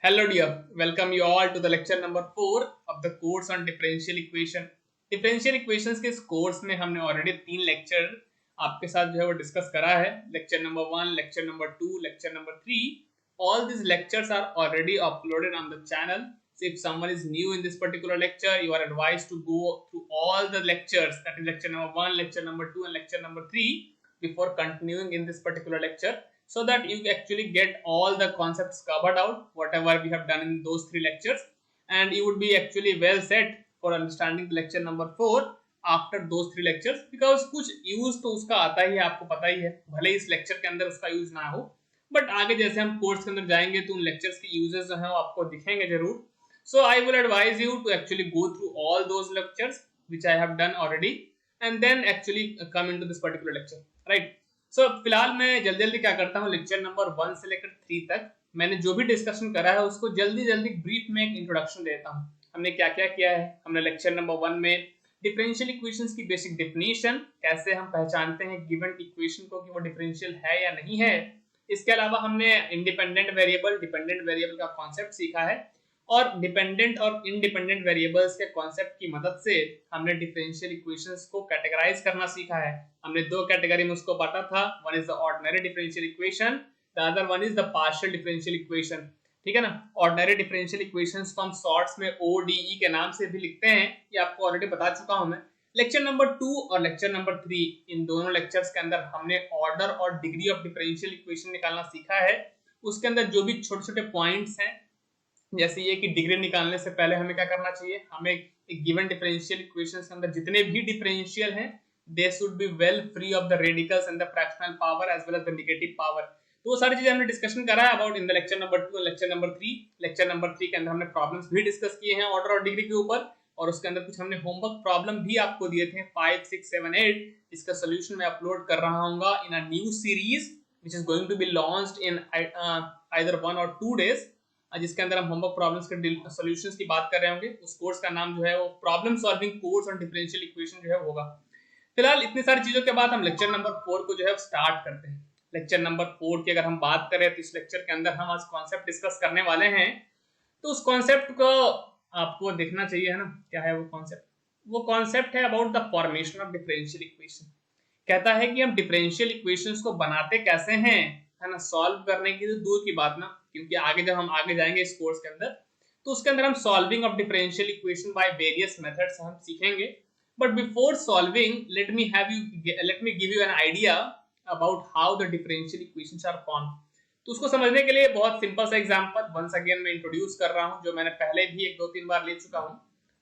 Hello dear, welcome you all to the lecture number 4 of the course on differential equation. Differential equations के इस course में हमने already 3 lecture आपके साथ जो है वो डिस्कस करा है. Lecture number 1, lecture number 2, lecture number 3. All these lectures are already uploaded on the channel. So if someone is new in this particular lecture, you are advised to go through all the lectures, that is lecture number 1, lecture number 2 and lecture number 3 before continuing in this particular lecture, so that you actually get all the concepts covered out whatever we have done in those 3 lectures, and you would be actually well set for understanding the lecture number 4 after those 3 lectures, because कुछ use तो उसका आता ही है, आपको पता ही है, भले इस लेक्चर के अंदर उसका यूज ना हो, बट आगे जैसे हम कोर्स के अंदर जाएंगे तो उन लेक्चर्स के यूजेस जो हैं वो आपको दिखेंगे जरूर. So I will advise you to actually go through all those lectures which I have done already and then actually come into this particular lecture, right? सो फिलहाल मैं जल्दी जल्दी क्या करता हूँ, लेक्चर नंबर 1 से लेकर 3 तक मैंने जो भी डिस्कशन करा है उसको जल्दी जल्दी ब्रीफ में एक इंट्रोडक्शन देता हूँ. हमने क्या क्या किया है. हमने लेक्चर नंबर 1 में डिफरेंशियल इक्वेशंस की बेसिक डेफिनेशन, कैसे हम पहचानते हैं गिवन इक्वेशन को कि वो डिफरेंशियल है या नहीं है. इसके अलावा हमने इंडिपेंडेंट वेरिएबल, डिपेंडेंट वेरिएबल का कॉन्सेप्ट सीखा है, और डिपेंडेंट और इंडिपेंडेंट वेरिएबल्स के कॉन्सेप्ट की मदद से हमने डिफरेंशियल इक्वेशंस को कैटेगराइज करना सीखा है. हमने दो कैटेगरी में उसको बांटा था. One is the ordinary differential equation, the other one is the partial differential equation. ठीक है ना. ऑर्डिनरी डिफरेंशियल इक्वेशंस को हम शॉर्ट्स में ओडीई के नाम से भी लिखते हैं, ये आपको ऑलरेडी बता चुका हूं मैं. लेक्चर नंबर 2 और लेक्चर नंबर 3, इन दोनों लेक्चर्स के अंदर हमने ऑर्डर और डिग्री ऑफ डिफरेंशियल इक्वेशन निकालना सीखा है. उसके अंदर जो भी छोटे छोटे पॉइंट्स हैं, जैसे ये कि डिग्री निकालने से पहले हमें क्या करना चाहिए, हमें एक गिवन डिफरेंशियल इक्वेशंस के अंदर जितने भी डिफरेंशियल हैं they should be well free of the radicals and the fractional power as well as the negative power. तो वो सारी चीजें हमने डिस्कशन करा है about in the lecture number 2 और लेक्चर नंबर 3. लेक्चर नंबर 3 के अंदर हमने प्रॉब्लम्स भी डिस्कस किए हैं ऑर्डर और डिग्री के ऊपर, और उसके अंदर कुछ हमने होमवर्क प्रॉब्लम भी आपको दिए थे 5, 6, 7, 8. इसका सोल्यूशन मैं अपलोड कर रहा हूँ in a new series which is going to be launched in either 1 और 2 डेज, जिसके अंदर हम होमवर्क प्रॉब्लम्स के सॉल्यूशंस की बात कर रहे होंगे. उस कोर्स का नाम जो है वो problem solving course on differential equation जो है होगा. फिलहाल इतनी सारी चीजों के बाद हम लेक्चर नंबर 4 को जो है स्टार्ट करते हैं. लेक्चर नंबर 4 की अगर हम बात करें तो इस लेक्चर के अंदर हम आज कॉन्सेप्ट डिस्कस करने वाले हैं. तो उस कॉन्सेप्ट को आपको देखना चाहिए, है ना. क्या है वो कॉन्सेप्ट? वो कॉन्सेप्ट है about the formation of differential equation. कहता है कि हम डिफरेंशियल इक्वेशंस को बनाते कैसे हैं, है ना. सॉल्व करने की तो दूर की बात ना, क्योंकि आगे जब हम आगे जाएंगे इस कोर्स के अंदर तो उसके अंदर हम solving of differential equation by various methods हम सीखेंगे. But before solving let me give you an idea about how the differential equations are formed. तो उसको समझने के लिए बहुत सिंपल सा एग्जांपल वंस अगेन मैं इंट्रोड्यूस कर रहा हूं, जो मैंने पहले भी 1-2-3 बार ले चुका हूं.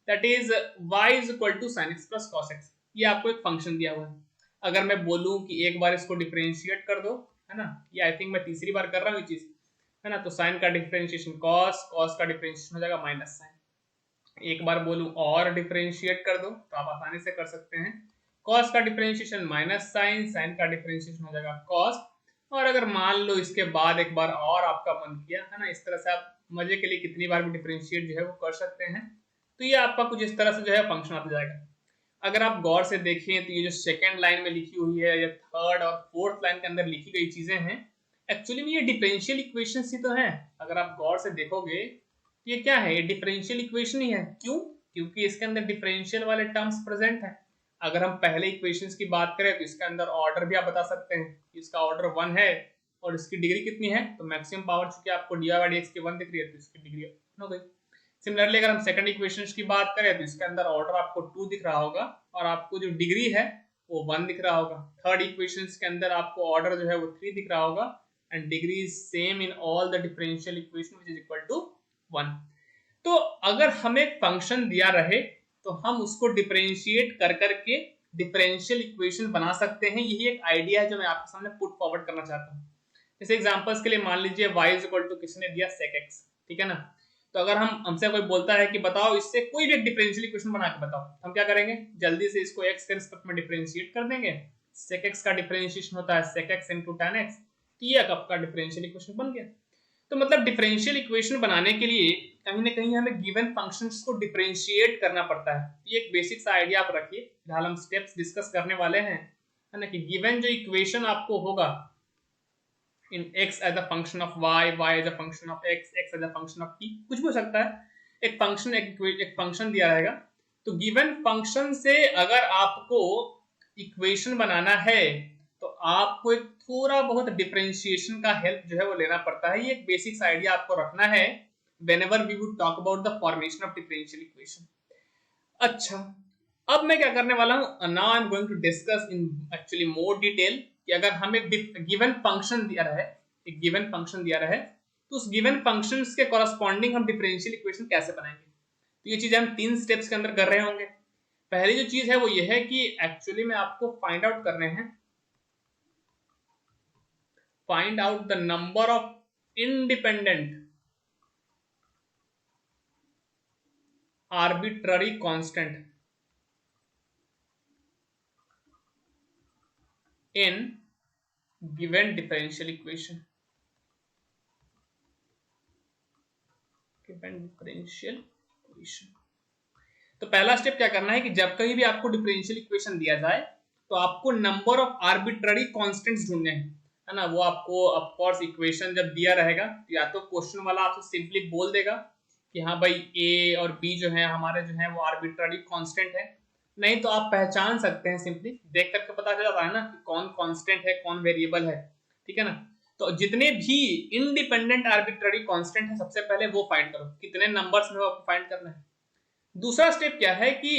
That is y = sin x plus cos x. ये आपको एक फंक्शन दिया हुआ है. अगर मैं बोलूं कि एक बार इसको डिफरेंशिएट कर दो, है ना, ये आई थिंक मैं तीसरी बार कर रहा हूं ये चीज, है ना. तो साइन का डिफरेंशिएशन cos, cos का डिफरेंशिएशन हो जाएगा माइनस साइन. एक बार बोलूं और डिफरेंशिएट कर दो तो आप आसानी से कर सकते हैं. cos का डिफरेंशिएशन माइनस साइन, साइन का डिफरेंशिएशन हो जाएगा cos. और अगर मान लो इसके बाद एक बार और आपका मन किया, है ना, इस तरह से आप मजे के लिए कितनी बार भी डिफरेंशिएट जो है वो कर सकते हैं. तो ये आपका कुछ इस तरह से जो है फंक्शन आता जाएगा. अगर आप गौर से देखें तो ये जो सेकंड लाइन में लिखी हुई है या थर्ड और फोर्थ लाइन के अंदर लिखी गई चीजें हैं, एक्चुअली में ये डिफरेंशियल इक्वेशंस ही तो हैं. अगर आप गौर से देखोगे तो ये क्या है, ये डिफरेंशियल इक्वेशन ही है. क्यों? क्योंकि इसके अंदर डिफरेंशियल वाले टर्म्स प्रेजेंट हैं. अगर हम पहले इक्वेशंस की बात करें तो इसके अंदर ऑर्डर भी आप बता सकते हैं. इसका ऑर्डर 1 है और इसकी डिग्री कितनी है, तो मैक्सिमम पावर चूंकि आपको dy/dx की 1 दिख रही है तो इसकी डिग्री हो गई. सिमिलरली अगर हम सेकंड इक्वेशंस की बात करें तो इसके अंदर ऑर्डर आपको 2 दिख रहा होगा और आपको जो डिग्री है वो 1 दिख रहा होगा. थर्ड इक्वेशंस के अंदर आपको ऑर्डर जो है वो 3 दिख रहा होगा and degree is same in all the differential equation which is equal to 1. तो अगर हमें एक फंक्शन दिया रहे तो हम उसको डिफरेंशिएट कर करके डिफरेंशियल इक्वेशन बना सकते हैं. यही एक आइडिया है जो मैं आपके सामने पुट फॉरवर्ड करना चाहता हूँ. जैसे एग्जांपल्स के लिए मान लीजिए y किसने दिया sec x, ठीक है ना. तो अगर हमसे कोई बोलता है कि बताओ इससे कोई भी डिफरेंशियल इक्वेशन बना के बताओ, हम क्या करेंगे, जल्दी से इसको x के रिस्पेक्ट में डिफरेंशिएट कर देंगे. sec x का डिफरेंशिएशन होता है sec x into tan x. तो ये आपका डिफरेंशियल इक्वेशन बन गया. तो मतलब डिफरेंशियल इक्वेशन बनाने के लिए कहीं ना कहीं हमें गिवन फंक्शंस को डिफरेंशिएट करना पड़ता है. ये एक बेसिक सा आइडिया आप रखिए. फिलहाल हम स्टेप्स डिस्कस करने वाले हैं, है ना, कि गिवन जो इक्वेशन आपको होगा in x as a function of y, y as a function of x, x as a function of t, कुछ भी हो सकता है। एक फंक्शन दिया रहेगा, तो गिवन फंक्शन से अगर आपको इक्वेशन बनाना है तो आपको एक थोड़ा बहुत डिफरेंशिएशन का हेल्प जो है वो लेना पड़ता है। ये एक बेसिक्स आइडिया आपको रखना है whenever we would talk about the formation of differential equation। अच्छा, अब मैं क्या करने वाला हूं, now I am going to discuss in actually more detail कि अगर हमें गिवन फंक्शन दिया रहा है, एक गिवन फंक्शन दिया रहा है, तो उस गिवन फंक्शंस के कॉरस्पॉन्डिंग हम डिफरेंशियल इक्वेशन कैसे बनाएंगे। तो ये चीज हम 3 स्टेप्स के अंदर कर रहे होंगे। पहली जो चीज है वो ये है कि एक्चुअली में आपको फाइंड आउट करने हैं, find out the number of independent arbitrary constant in given differential equation। given differential equation, तो पहला स्टेप क्या करना है कि जब कहीं भी आपको डिफरेंशियल इक्वेशन दिया जाए तो आपको नंबर ऑफ आर्बिट्ररी कांस्टेंट्स ढूंढने हैं, है ना। वो आपको ऑफ कोर्स इक्वेशन जब दिया रहेगा तो या तो क्वेश्चन वाला आपसे सिंपली बोल देगा कि हाँ भाई ए और बी जो है हमारे जो है वो आर्बिट्ररी कांस्टेंट है, नहीं तो आप पहचान सकते हैं, सिंपली देख करके पता चल जाता है ना कि कौन कांस्टेंट है कौन वेरिएबल है, ठीक है ना। तो जितने भी इंडिपेंडेंट आर्बिट्ररी कांस्टेंट है सबसे पहले वो फाइंड करो, कितने नंबर्स में आपको फाइंड करना है। दूसरा स्टेप क्या है कि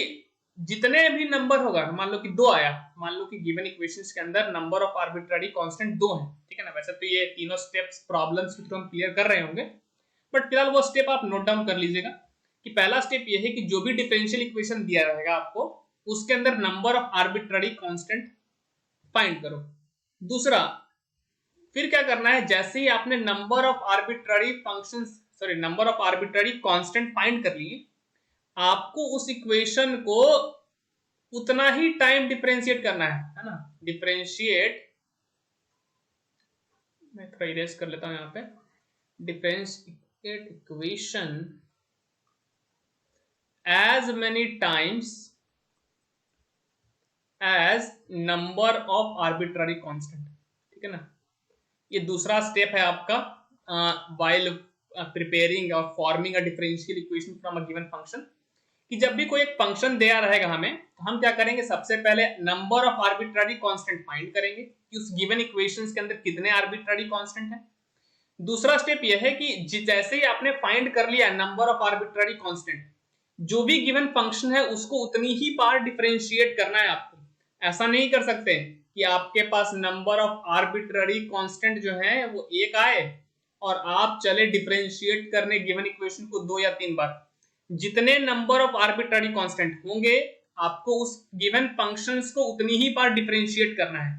जितने भी नंबर होगा, मान लो कि 2 आया, मान लो कि गिवन इक्वेशंस के अंदर नंबर ऑफ आर्बिट्ररी कांस्टेंट 2 है, ठीक है ना। वैसे तो ये तीनों स्टेप्स प्रॉब्लम्स के थ्रू हम क्लियर कर रहे होंगे, बट फिलहाल वो स्टेप आप नोट डाउन कर लीजिएगा कि पहला स्टेप ये है कि जो भी डिफरेंशियल इक्वेशन दिया रहेगा आपको उसके अंदर number of arbitrary constant find करो। दूसरा, फिर क्या करना है, जैसे ही आपने number of arbitrary functions number of arbitrary constant find कर लिए, आपको उस इक्वेशन को उतना ही टाइम डिफरेंशिएट करना है ना। डिफरेंशिएट, मैं थोड़ा इरेज कर लेता हूं यहां पे, differentiate equation as many times as number of arbitrary constant, ठीक है ना। ये दूसरा स्टेप है आपका while preparing और forming a differential equation from a given function, कि जब भी कोई एक फंक्शन दिया रहेगा हमें, तो हम क्या करेंगे, सबसे पहले number of arbitrary constant find करेंगे कि उस गिवन इक्वेशंस के अंदर कितने आर्बिट्ररी कांस्टेंट है। दूसरा स्टेप यह है कि जैसे ही आपने फाइंड कर लिया नंबर ऑफ आर्बिट्ररी कांस्टेंट, जो भी गिवन फंक्शन है उसको उतनी ही बार डिफरेंशिएट करना है आपको। ऐसा नहीं कर सकते कि आपके पास नंबर ऑफ आर्बिट्ररी कांस्टेंट जो है वो एक आए और आप चले डिफरेंशिएट करने गिवन इक्वेशन को 2 या 3 बार। जितने नंबर ऑफ आर्बिट्ररी कांस्टेंट होंगे आपको उस गिवन फंक्शंस को उतनी ही बार डिफरेंशिएट करना है।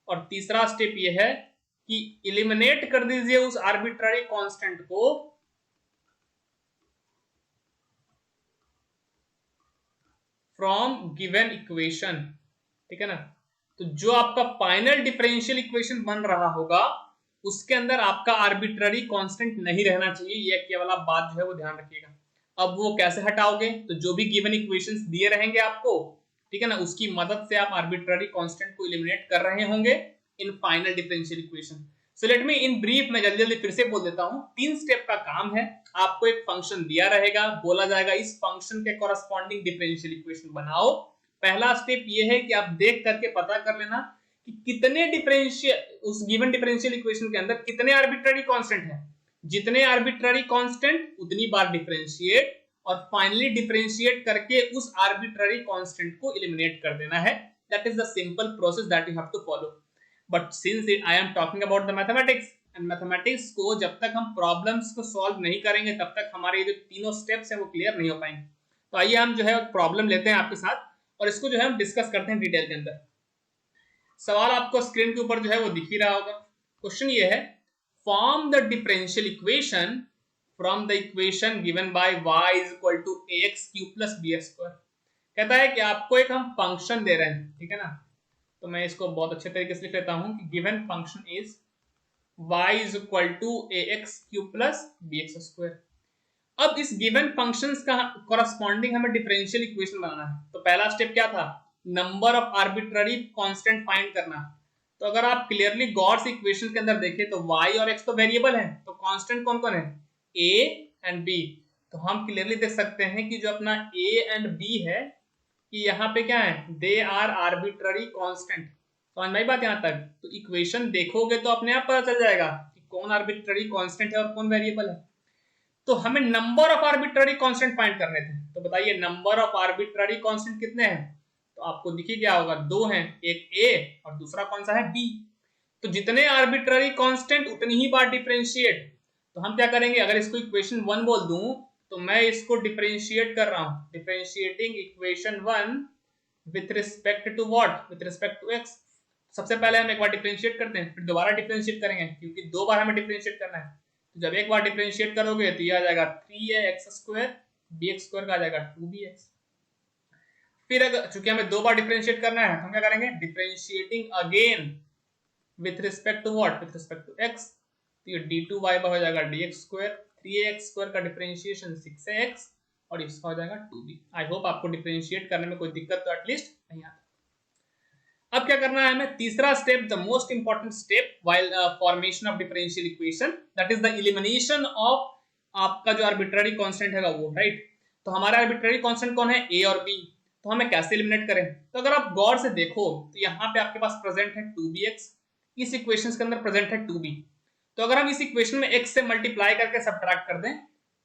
और तीसरा स्टेप यह है कि एलिमिनेट कर दीजिए उस आर्बिट्ररी कांस्टेंट को फ्रॉम गिवन इक्वेशन, ठीक है ना। तो जो आपका फाइनल डिफरेंशियल इक्वेशन बन रहा होगा उसके अंदर आपका आर्बिट्ररी कांस्टेंट नहीं रहना चाहिए, ये केवल आप बात जो है वो ध्यान रखिएगा। अब वो कैसे हटाओगे, तो जो भी गिवन इक्वेशंस दिए रहेंगे आपको, ठीक है ना, उसकी मदद से आप आर्बिट्ररी कांस्टेंट को एलिमिनेट कर रहे होंगे in final differential equation. So let me in brief, मैं जल्दी जल्दी फिर से बोल देता हूं। 3 स्टेप का काम है, आपको एक फंक्शन दिया रहेगा, बोला जाएगा इस फंक्शन के कॉरस्पॉन्डिंग डिफरेंशियल इक्वेशन बनाओ। पहला स्टेप ये है कि आप देख करके पता कर लेना कि कितने डिफरेंशियल, उस गिवन डिफरेंशियल इक्वेशन के अंदर कितने आर्बिट्ररी कांस्टेंट है। जितने आर्बिट्ररी कांस्टेंट उतनी बार डिफरेंशिएट, और फाइनली डिफरेंशिएट करके उस आर्बिट्ररी कांस्टेंट को एलिमिनेट कर देना है। That is the simple process that you have to follow. But since I am talking about the mathematics, and mathematics को जब तक हम प्रॉब्लम्स को सॉल्व नहीं करेंगे तब तक हमारे जो तीनों स्टेप्स हैं वो क्लियर नहीं हो पाएंगे। तो आइए हम जो है प्रॉब्लम लेते हैं आपके साथ और इसको जो है हम डिस्कस करते हैं डिटेल के अंदर। सवाल आपको स्क्रीन के ऊपर जो है वो दिख ही रहा होगा। क्वेश्चन ये है, form the differential equation from the equation given by y is equal to ax cube plus bx square. कहता है कि आपको एक हम फंक्शन दे रहे हैं, ठीक है ना। तो मैं इसको बहुत अच्छे तरीके से लिख लेता हूं कि given function is y is equal to ax cube plus bx square. अब इस गिवन फंक्शंस का कॉरस्पॉन्डिंग हमें डिफरेंशियल इक्वेशन बनाना है। तो पहला स्टेप क्या था, number of arbitrary constant find करना। तो अगर आप क्लियरली गॉड्स इक्वेशन के अंदर देखें तो y और x तो वेरिएबल हैं, तो कांस्टेंट कौन कौन है, a एंड b। तो हम क्लियरली देख सकते हैं कि जो अपना a एंड b है कि यहाँ पे क्या है, दे आर आर्बिट्ररी कांस्टेंट। समझ में आई बात यहाँ तक? तो इक्वेशन देखोगे तो अपने आप पता चल जाएगा कि कौन आर्बिट्ररी कांस्टेंट है और कौन वेरिएबल है। तो हमें number of arbitrary constant find करने थे, तो बताइए नंबर ऑफ आर्बिट्ररी कांस्टेंट कितने हैं? तो आपको दिखी क्या होगा, दो हैं, एक a और दूसरा कौन सा है, b। तो जितने आर्बिट्ररी कांस्टेंट उतनी ही बार डिफरेंशिएट। तो हम क्या करेंगे, अगर इसको इक्वेशन 1 बोल दूं तो मैं इसको डिफरेंशिएट कर रहा हूं, differentiating equation 1 with respect to what, with respect to x। सबसे पहले हम एक बार डिफरेंशिएट करते हैं, फिर दोबारा डिफरेंशिएट करेंगे, क्योंकि दो बार हमें डिफरेंशिएट करना है। तो जब एक बार डिफरेंशिएट करोगे तो ये आ जाएगा 3ax² bx² का आ जाएगा 2bx। फिर अगर चूंकि हमें दो बार डिफरेंशिएट करना है तो हम क्या करेंगे, differentiating again with respect to what, with respect to x। तो ये d2y हो जाएगा dx², 3ax² का डिफरेंशिएशन 6ax और इसका हो जाएगा 2b। आई होप आपको डिफरेंशिएट करने में कोई दिक्कत तो एटलीस्ट नहीं आता। अब क्या करना है हमें, तीसरा step, the most important step while formation of differential equation, that is the elimination of आपका जो आर्बिट्ररी कांस्टेंट है वो, राइट। तो हमारा आर्बिट्ररी कांस्टेंट कौन है, a और b। तो हमें कैसे एलिमिनेट करें, तो अगर आप गौर से देखो तो यहाँ पे आपके पास प्रेजेंट है 2bx, इस इक्वेशन के अंदर प्रेजेंट है 2b। तो अगर हम इस इक्वेशन में x से मल्टीप्लाई करके सब्ट्रैक्ट कर दें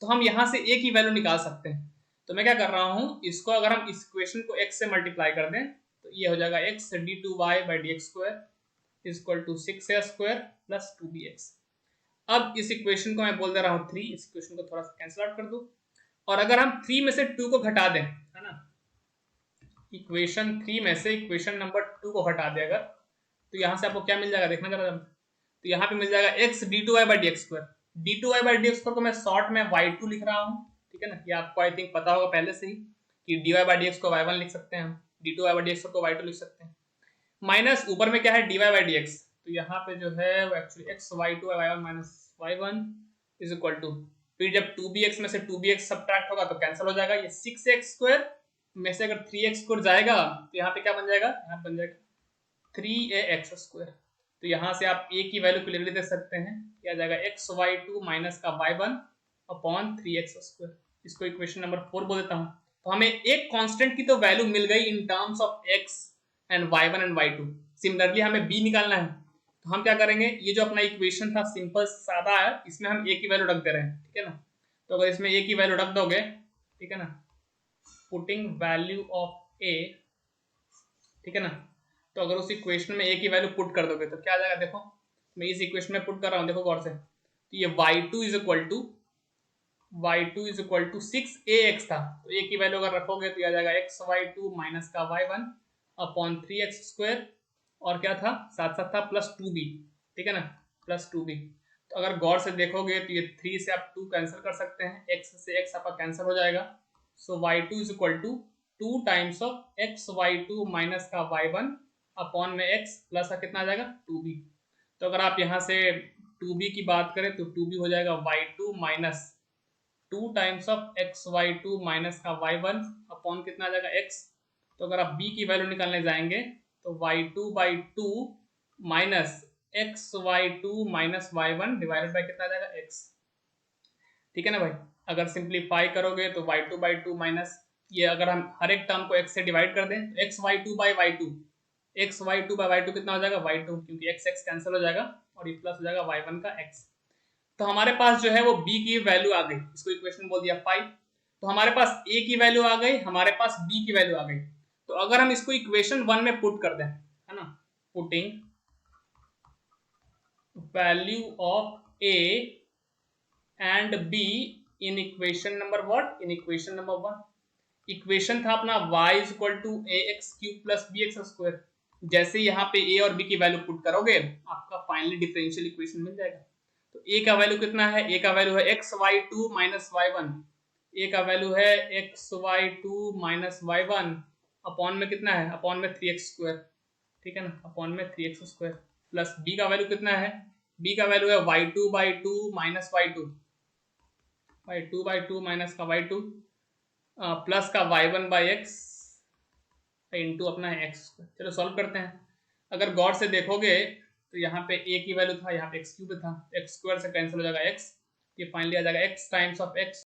तो हम यहाँ से a की वैल्यू निकाल सकते हैं। तो मैं क्या कर रहा हूँ, इसको अगर हम इस इक्वेशन को x से मल्टीप्लाई कर दें तो ये हो जाएगा x d2y by dx² equal to 6a² plus 2bx। अब इस इक्वेशन को मैं बोल दे रहा हूँ 3, इस इक्वेशन को थोड़ा सा कैंसिल आउट कर दो, और अगर हम 3 में से 2 को घटा दें, है ना, इक्वेशन 3 में से इक्वेशन नंबर 2 को हटा दे अगर, तो यहाँ से आपको क्या मिल जाएगा, देखना जरा। तो यहाँ पे मिल जाएगा x d2y by dx²। d2y by dx² को मैं शॉर्ट में y2 लिख रहा हूँ, ठीक है ना, ये आपको आई थिंक पता होगा पहले से ही कि dy by dx को y1 लिख सकते हैं हम, d2y by dx को y2 लिख सकते हैं, माइनस ऊपर में क्या है dy by dx। तो यहाँ पे जो है वो actually x y2 y1 minus y1 is equal to, फिर जब 2bx में से 2bx सब्ट्रैक्ट होगा तो कैंसिल हो जाएगा, ये 6x² में से अगर 3x² जाएगा तो यहाँ पे क्या बन जाएगा, यहाँ बन जाएगा 3ax²। तो यहाँ से आप a की वैल्यू क्लियरली दे सकते हैं, क्या जाएगा x y2 माइनस का y1 अपॉन 3x²। इसको इक्वेशन नंबर 4 बोल देता हूँ। तो हमें एक कांस्टेंट की तो वैल्यू मिल गई in terms of x and y1 and y2। Similarly हमें b निकालना है, तो हम क्या करेंगे, ये जो अपना इक्वेशन था सिंपल सादा है, इसमें हम a की वैल्यू रख दे रहे हैं, ठीक है ना। तो अगर इसमें a की वैल्यू रख दोगे, ठीक है ना, पुटिंग वैल्यू ऑफ a, ठीक है ना, तो अगर उस इक्वेशन में a की वैल्यू पुट कर दोगे तो क्या आ जाएगा, देखो मैं इस इक्वेशन में पुट कर रहा हूँ, देखो गौर से। तो ये y2 is equal to 6ax था, तो a की वैल्यू अगर रखोगे तो आ जाएगा x y2 माइनस का y1 अपॉन 3x², और क्या था साथ साथ था प्लस 2b, ठीक है ना, प्लस 2b। तो अगर गौर से देखोगे तो ये 3 से आप 2 कैंसिल कर सकते हैं, x से x आपका कैंसिल हो जाएगा। So y2 is equal to 2 times of x y2 minus का y1 अपॉन में x प्लस का कितना आ जाएगा 2b। तो अगर आप यहाँ से 2b की बात करें तो 2b हो जाएगा y2 minus 2 times of x y2 minus का y1 अपॉन कितना आ जाएगा x। तो अगर आप b की वैल्यू निकालने जाएंगे तो y2 by 2 minus x y2 minus y1 divided by कितना आ जाएगा x, ठीक है ना भाई। अगर सिंप्लीफाई करोगे तो y2 बाई 2 माइनस, ये अगर हम हर एक टर्म को x से डिवाइड कर दें तो x y2 by y2, x y2 by y2 कितना हो जाएगा y2, क्योंकि x x कैंसिल हो जाएगा और ये प्लस हो जाएगा y1 का x। तो हमारे पास जो है वो b की वैल्यू आ गई, इसको इक्वेशन बोल दिया 5। तो हमारे पास a की वैल्यू आ गई, हमारे पास b की वैल्यू आ गई। तो अगर हम इसको इक्वेशन 1 में पुट कर दें, है ना, putting value of a and b in equation number what, in equation number 1। Equation था अपना y is equal to ax³ plus bx²। जैसे यहाँ पे a और b की वैल्यू पुट करोगे आपका फाइनली डिफरेंशियल इक्वेशन मिल जाएगा। तो a का वैल्यू कितना है, a का वैल्यू है x y2 minus y1, a का वैल्यू है x y2 minus y1 upon में कितना है, अपॉन में 3x², ठीक है ना, अपॉन में 3x² प्लस b का वैल्यू कितना है, b का वैल्यू है y2 by 2 minus y2 minus का y2 प्लस का y1 बाई एक्स इंटू अपना x। चलो सॉल्व करते हैं। अगर गौर से देखोगे तो यहाँ पे a की वैल्यू था, यहाँ पे x क्यूब था, x स्क्वायर से कैंसिल हो जाएगा x, ये फाइनली आ जाएगा x टाइम्स ऑफ x